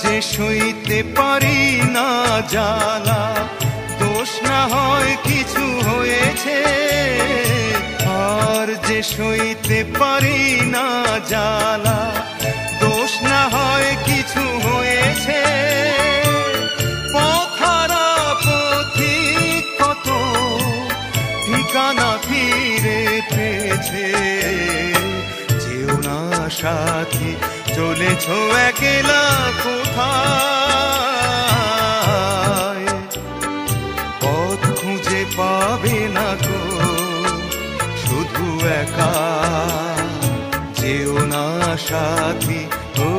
যে সইতে পারি না জ্বালা, দোষ না হয় কিছু হয়েছে। আর যে সইতে পারি না জ্বালা, দোষ না হয় কিছু হয়েছে। পথহারা পথিক কত ঠিকানা ফিরে পেয়েছে। যেও না সাথী, চলেছ একলা কোথায়, পথ খুঁজে পাবে না গো শুধু একা। যেও না সাথী, ও